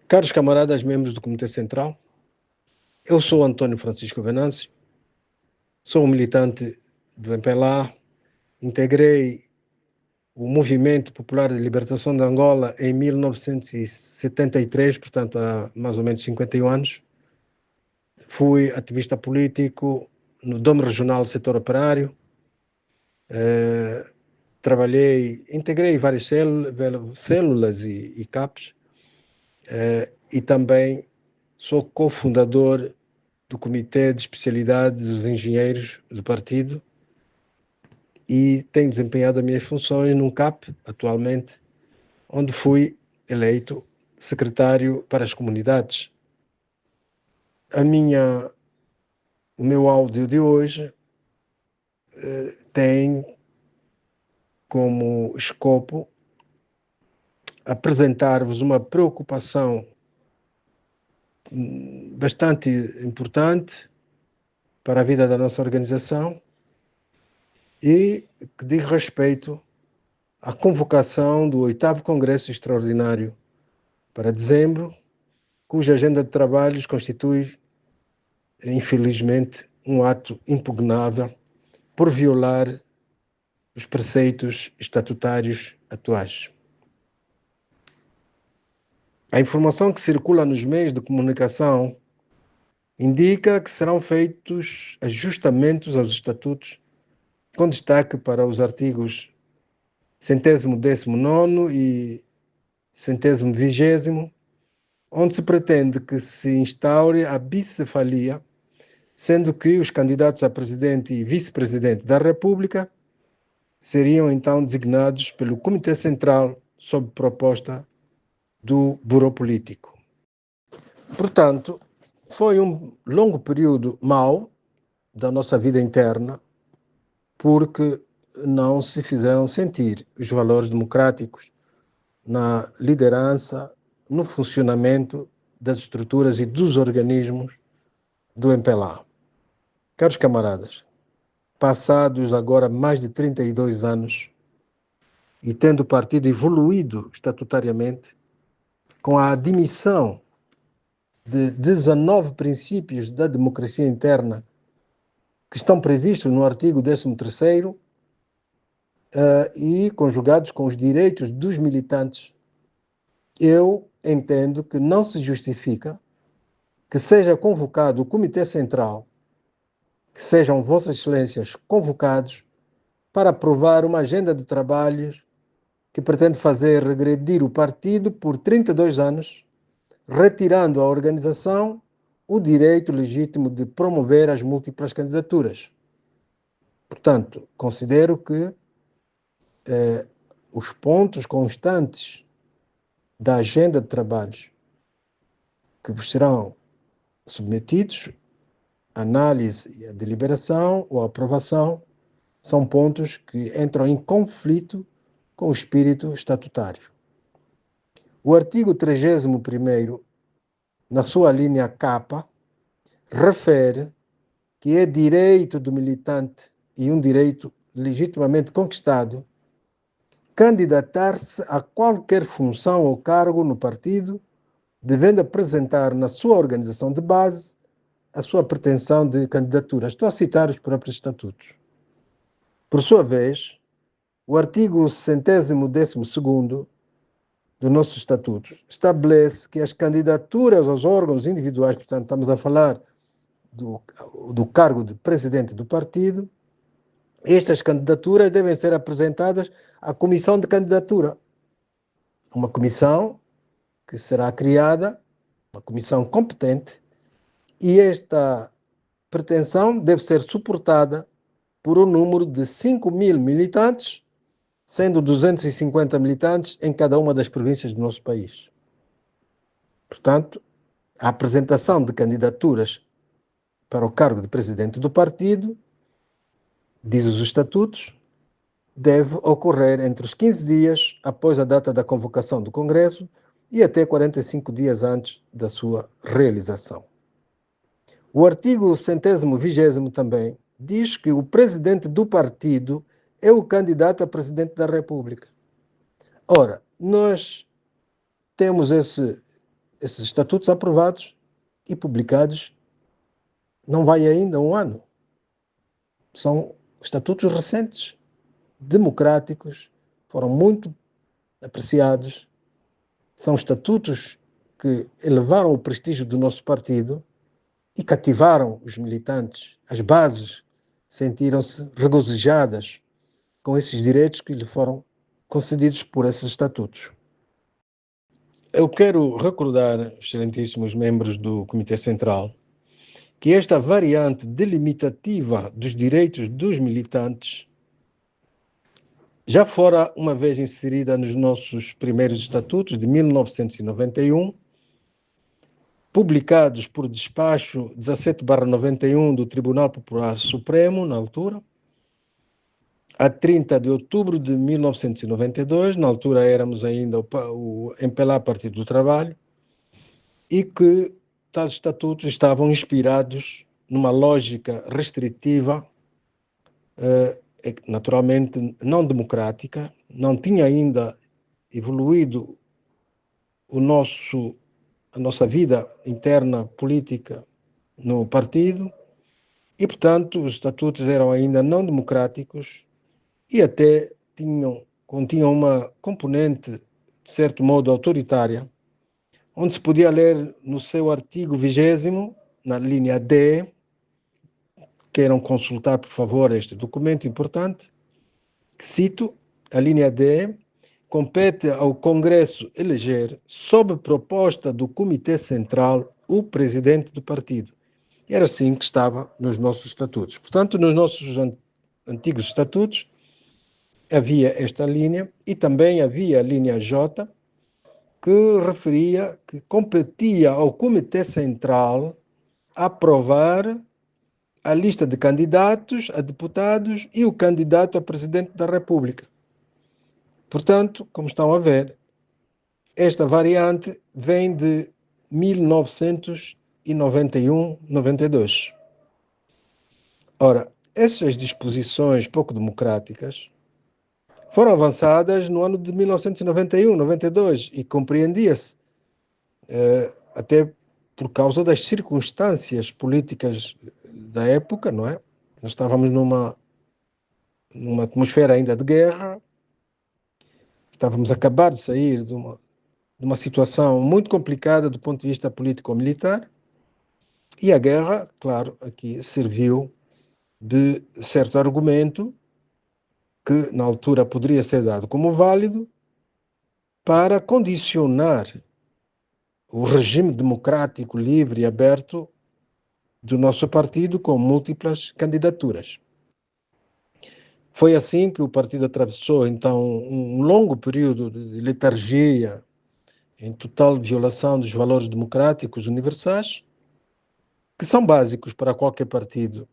Caros camaradas, membros do Comitê Central, eu sou Antônio Francisco Venâncio, sou um militante do MPLA, integrei o Movimento Popular de Libertação de Angola em 1973, portanto há mais ou menos 51 anos. Fui ativista político no Dom Regional do Setor Operário, integrei várias células e CAPs, e também sou cofundador do Comitê de Especialidade dos Engenheiros do partido e tenho desempenhado as minhas funções num CAP, atualmente, onde fui eleito secretário para as comunidades. O meu áudio de hoje tem como escopo apresentar-vos uma preocupação bastante importante para a vida da nossa organização e que diz respeito à convocação do 8º Congresso Extraordinário para dezembro, cuja agenda de trabalhos constitui, infelizmente, um ato impugnável por violar os preceitos estatutários atuais. A informação que circula nos meios de comunicação indica que serão feitos ajustamentos aos estatutos, com destaque para os artigos 119º e 120º, onde se pretende que se instaure a bicefalia, sendo que os candidatos a presidente e vice-presidente da República seriam então designados pelo Comitê Central sob proposta do Bureau Político. Portanto, foi um longo período mau da nossa vida interna, porque não se fizeram sentir os valores democráticos na liderança, no funcionamento das estruturas e dos organismos do MPLA. Caros camaradas, passados agora mais de 32 anos e tendo o partido evoluído estatutariamente, com a admissão de 19 princípios da democracia interna que estão previstos no artigo 13º e conjugados com os direitos dos militantes, eu entendo que não se justifica que seja convocado o Comitê Central, que sejam Vossas Excelências convocados para aprovar uma agenda de trabalhos que pretende fazer regredir o partido por 32 anos, retirando à organização o direito legítimo de promover as múltiplas candidaturas. Portanto, considero que os pontos constantes da agenda de trabalhos que vos serão submetidos à análise e à deliberação ou à aprovação são pontos que entram em conflito com o espírito estatutário. O artigo 31º, na sua linha K, refere que é direito do militante e um direito legitimamente conquistado candidatar-se a qualquer função ou cargo no partido, devendo apresentar na sua organização de base a sua pretensão de candidatura. Estou a citar os próprios estatutos. Por sua vez, o artigo 112º dos nossos estatutos estabelece que as candidaturas aos órgãos individuais, portanto estamos a falar do cargo de presidente do partido, estas candidaturas devem ser apresentadas à comissão de candidatura. Uma comissão que será criada, uma comissão competente, e esta pretensão deve ser suportada por um número de 5.000 militantes, sendo 250 militantes em cada uma das províncias do nosso país. Portanto, a apresentação de candidaturas para o cargo de presidente do partido, diz os estatutos, deve ocorrer entre os 15 dias após a data da convocação do Congresso e até 45 dias antes da sua realização. O artigo 120º também diz que o presidente do partido é o candidato a presidente da República. Ora, nós temos esse esses estatutos aprovados e publicados não vai ainda um ano. São estatutos recentes, democráticos, foram muito apreciados. São estatutos que elevaram o prestígio do nosso partido e cativaram os militantes. As bases sentiram-se regozijadas com esses direitos que lhe foram concedidos por esses estatutos. Eu quero recordar, excelentíssimos membros do Comitê Central, que esta variante delimitativa dos direitos dos militantes já fora uma vez inserida nos nossos primeiros estatutos de 1991, publicados por despacho 17/91 do Tribunal Popular Supremo, na altura, a 30 de outubro de 1992, na altura éramos ainda o MPLA Partido do Trabalho, e que tais estatutos estavam inspirados numa lógica restritiva, naturalmente não democrática, não tinha ainda evoluído a nossa vida interna política no partido e, portanto, os estatutos eram ainda não democráticos e até continham uma componente, de certo modo, autoritária, onde se podia ler no seu artigo 20º, na linha D, queiram consultar, por favor, este documento importante, que cito, a linha D, compete ao Congresso eleger, sob proposta do Comitê Central, o presidente do partido. E era assim que estava nos nossos estatutos. Portanto, nos nossos antigos estatutos, havia esta linha e também havia a linha J, que referia que competia ao Comitê Central aprovar a lista de candidatos a deputados e o candidato a presidente da República. Portanto, como estão a ver, esta variante vem de 1991-92. Ora, essas disposições pouco democráticas foram avançadas no ano de 1991-92 e compreendia-se, até por causa das circunstâncias políticas da época, não é? Nós estávamos numa atmosfera ainda de guerra, estávamos a acabar de sair de uma situação muito complicada do ponto de vista político-militar, e a guerra, claro, aqui serviu de certo argumento que na altura poderia ser dado como válido para condicionar o regime democrático, livre e aberto do nosso partido com múltiplas candidaturas. Foi assim que o partido atravessou, então, um longo período de letargia, em total violação dos valores democráticos universais, que são básicos para qualquer partido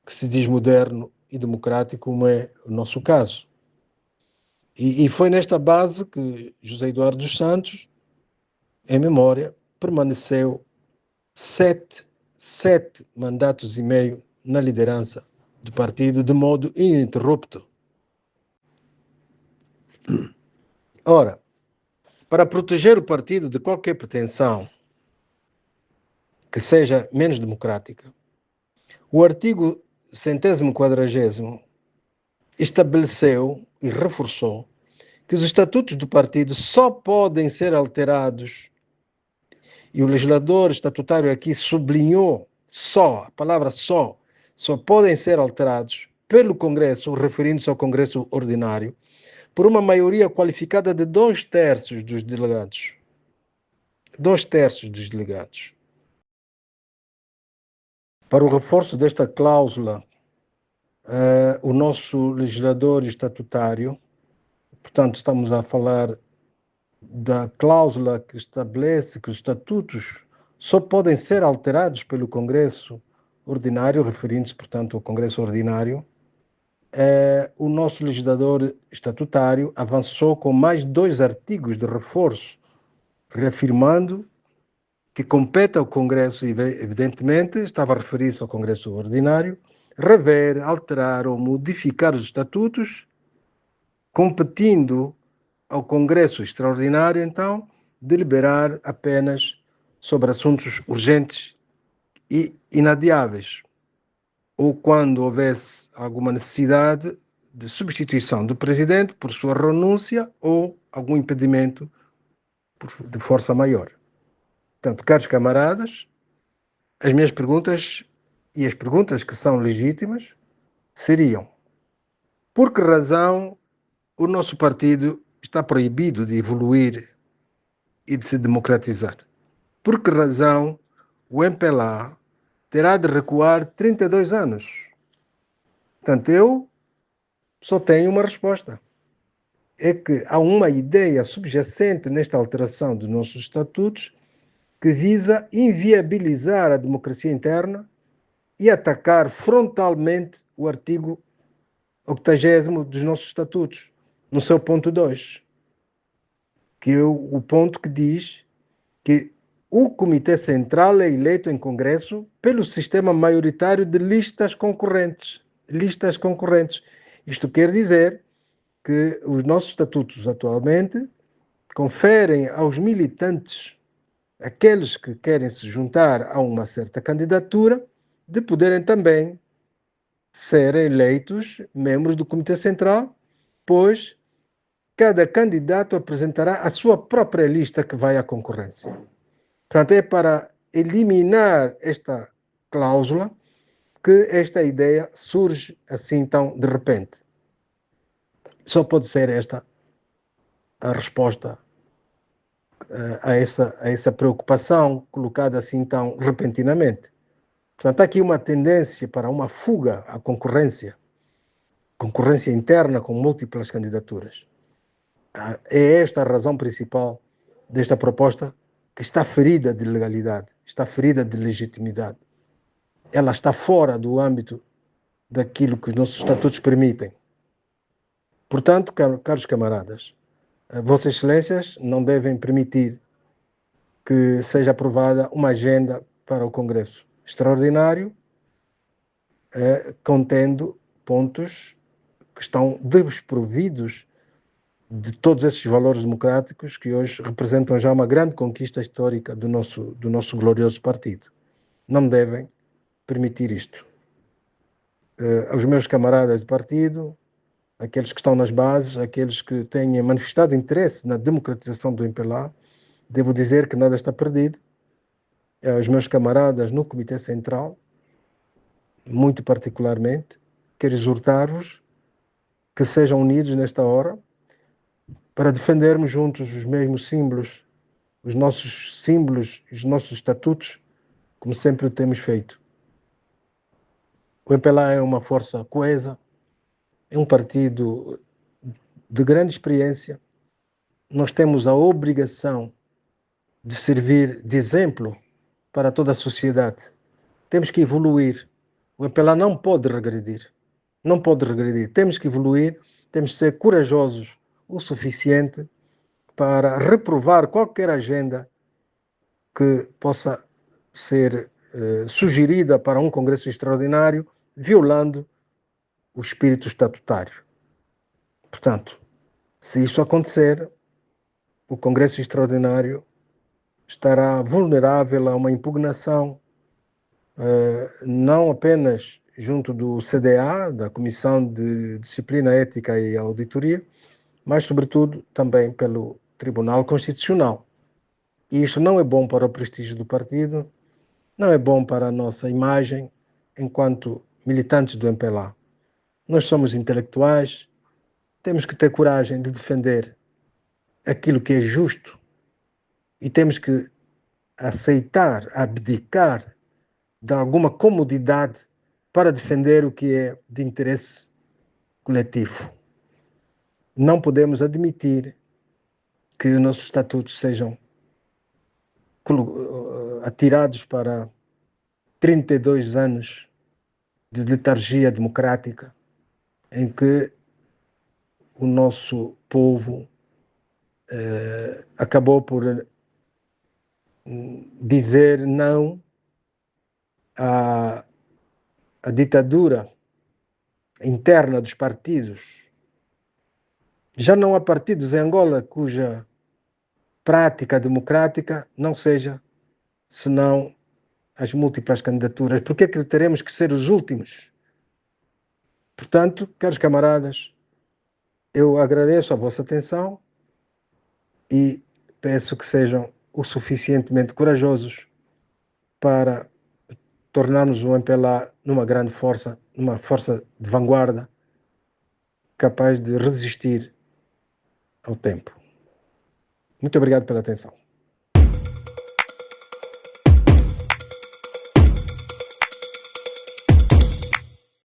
que se diz moderno e democrático, como é o nosso caso. E foi nesta base que José Eduardo dos Santos, em memória, permaneceu sete mandatos e meio na liderança do partido de modo ininterrupto. Ora, para proteger o partido de qualquer pretensão que seja menos democrática, o artigo 140º estabeleceu e reforçou que os estatutos do partido só podem ser alterados, e o legislador estatutário aqui sublinhou só, a palavra só podem ser alterados pelo Congresso, referindo-se ao Congresso ordinário, por uma maioria qualificada de 2/3 dos delegados. 2/3 dos delegados. Para o reforço desta cláusula, o nosso legislador estatutário, portanto, estamos a falar da cláusula que estabelece que os estatutos só podem ser alterados pelo Congresso ordinário, referindo-se, portanto, ao Congresso ordinário, o nosso legislador estatutário avançou com mais 2 artigos de reforço, reafirmando que compete ao Congresso, evidentemente, estava a referir-se ao Congresso ordinário, rever, alterar ou modificar os estatutos, competindo ao Congresso extraordinário, então, deliberar apenas sobre assuntos urgentes e inadiáveis, ou quando houvesse alguma necessidade de substituição do presidente por sua renúncia ou algum impedimento de força maior. Portanto, caros camaradas, as minhas perguntas, e as perguntas que são legítimas, seriam: por que razão o nosso partido está proibido de evoluir e de se democratizar? Por que razão o MPLA terá de recuar 32 anos? Portanto, eu só tenho uma resposta. É que há uma ideia subjacente nesta alteração dos nossos estatutos que visa inviabilizar a democracia interna e atacar frontalmente o artigo 80º dos nossos estatutos, no seu ponto 2, que é o ponto que diz que o Comitê Central é eleito em Congresso pelo sistema maioritário de listas concorrentes. Listas concorrentes. Isto quer dizer que os nossos estatutos atualmente conferem aos militantes, aqueles que querem se juntar a uma certa candidatura, de poderem também ser eleitos membros do Comitê Central, pois cada candidato apresentará a sua própria lista que vai à concorrência. Portanto, é para eliminar esta cláusula que esta ideia surge assim tão de repente. Só pode ser esta a resposta a essa preocupação colocada assim tão repentinamente. Portanto, há aqui uma tendência para uma fuga à concorrência interna com múltiplas candidaturas. É esta a razão principal desta proposta, que está ferida de legalidade, está ferida de legitimidade. Ela está fora do âmbito daquilo que os nossos estatutos permitem. Portanto, caros camaradas, Vossas Excelências não devem permitir que seja aprovada uma agenda para o Congresso Extraordinário, contendo pontos que estão desprovidos de todos esses valores democráticos que hoje representam já uma grande conquista histórica do nosso glorioso partido. Não devem permitir isto. Aos meus camaradas de partido, aqueles que estão nas bases, aqueles que têm manifestado interesse na democratização do MPLA, devo dizer que nada está perdido. Aos meus camaradas no Comitê Central, muito particularmente, quero exortar-vos que sejam unidos nesta hora para defendermos juntos os mesmos símbolos, os nossos estatutos, como sempre temos feito. O MPLA é uma força coesa, é um partido de grande experiência. Nós temos a obrigação de servir de exemplo para toda a sociedade. Temos que evoluir. O MPLA não pode regredir. Não pode regredir. Temos que evoluir, temos que ser corajosos o suficiente para reprovar qualquer agenda que possa ser sugerida para um Congresso Extraordinário, violando o espírito estatutário. Portanto, se isso acontecer, o Congresso Extraordinário estará vulnerável a uma impugnação, não apenas junto do CDA, da Comissão de Disciplina, Ética e Auditoria, mas, sobretudo, também pelo Tribunal Constitucional. E isto não é bom para o prestígio do partido, não é bom para a nossa imagem enquanto militantes do MPLA. Nós somos intelectuais, temos que ter coragem de defender aquilo que é justo e temos que aceitar, abdicar de alguma comodidade para defender o que é de interesse coletivo. Não podemos admitir que os nossos estatutos sejam atirados para 32 anos de letargia democrática, em que o nosso povo acabou por dizer não à ditadura interna dos partidos. Já não há partidos em Angola cuja prática democrática não seja senão as múltiplas candidaturas? Por que é que teremos que ser os últimos? Portanto, caros camaradas, eu agradeço a vossa atenção e peço que sejam o suficientemente corajosos para tornarmos o MPLA numa grande força, numa força de vanguarda, capaz de resistir ao tempo. Muito obrigado pela atenção.